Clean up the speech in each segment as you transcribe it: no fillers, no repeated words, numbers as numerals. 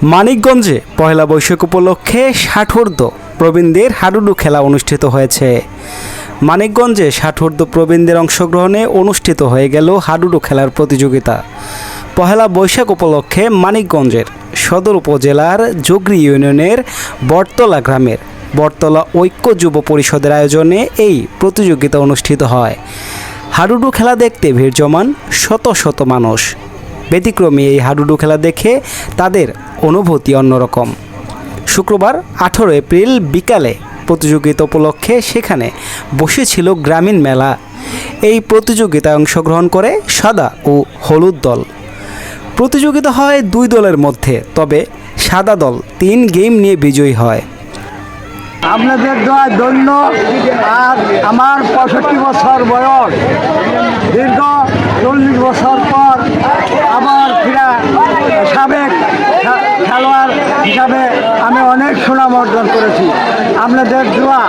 মানিকগঞ্জে পহেলা বৈশাখ উপলক্ষে ষাটোর্ধ্ব প্রবীণদের হাডুডু খেলা অনুষ্ঠিত হয়েছে। মানিকগঞ্জে ষাটোর্ধ্ব প্রবীণদের অংশগ্রহণে অনুষ্ঠিত হয়ে গেল হাডুডু খেলার প্রতিযোগিতা। পহেলা বৈশাখ উপলক্ষে মানিকগঞ্জের সদর উপজেলার জগরি ইউনিয়নের বটতলা গ্রামের বটতলা ঐক্য যুব পরিষদের আয়োজনে এই প্রতিযোগিতা অনুষ্ঠিত হয়। হাডুডু খেলা দেখতে ভিড় জমান শত শত মানুষ। ব্যতিক্রমী এই হাডুডু খেলা দেখে তাদের অনুভূতি অন্যরকম। শুক্রবার 18 এপ্রিল বিকালে প্রতিযোগিতা উপলক্ষে সেখানে বসেছিল গ্রামীণ মেলা। এই প্রতিযোগিতায় অংশগ্রহণ করে সাদা ও হলুদ দল। প্রতিযোগিতা হয় দুই দলের মধ্যে, তবে সাদা দল 3 গেম নিয়ে বিজয়ী হয়। আপনাদের দোয়ার ধন্য। আর আমার 65 বছর বয়স, দীর্ঘ 40 বছর পর আবার ফিরা সাবেক খেলোয়াড় হিসাবে আমি অনেক সুনাম অর্জন করেছি। আপনাদের দোয়া,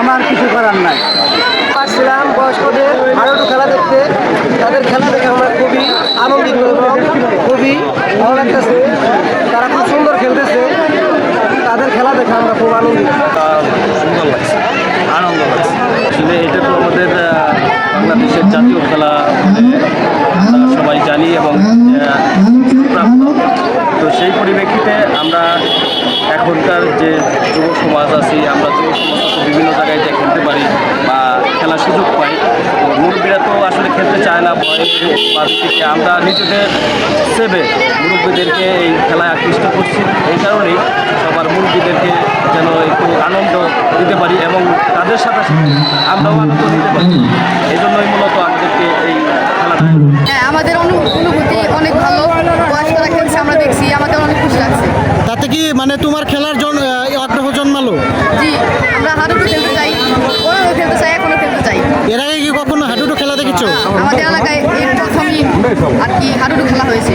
আমার কিছু করার নাই। আসছিলাম বয়স্কদের হাডুডু খেলা দেখতে। তাদের খেলা দেখে আমরা খুবই আনন্দিত এবং খুবই ভালো লাগতেছে। তারা খুব সুন্দর খেলতেছে। তাদের খেলা দেখে আমরা খুব আনন্দিত। সুন্দর লাগছে, আনন্দ লাগছে। আসলে এটা তো আমাদের বাংলাদেশের জাতীয় খেলা সবাই জানি এবং প্রাপ্ত। তো সেই পরিপ্রেক্ষিতে আমরা এখনকার যে যুব সমাজ আছি, আমরা যুব সমাজ বিভিন্ন জায়গায় যে খেলতে পারি বা খেলার সুযোগ পাই। তো মুরব্বীরা তো আসলে খেলতে চায় না, ভয়ের বাদ থেকে আমরা নিজেদের সেভে মুরব্বীদেরকে এই খেলায় আকৃষ্ট করছি। এই কারণেই সবার মুরব্বীদেরকে যেন একটু আনন্দ দিতে পারি এবং তাদের সাথে আমরাও আনন্দ দিতে পারি। এই জন্যই মূলত আমাদেরকে এই খেলাটা। হ্যাঁ, আমাদের অনুভূতি অনেক ভালো। বয়স্করা খেলছে, আমরা দেখছি, আমাদের অনেক খুশি লাগছে। তাতে কি মানে তোমার খেলার জন্য আগ্রহ জন্মালো? জি, আমরা হাডুডু খেলতে চাই, ওরাও খেলতে চাই, এখনো খেলতে চাই। এর আগে কি কখনো হাডুডু খেলা দেখেছো? আমাদের এলাকায় এই প্রথমই আর কি হাডুডু খেলা হয়েছে।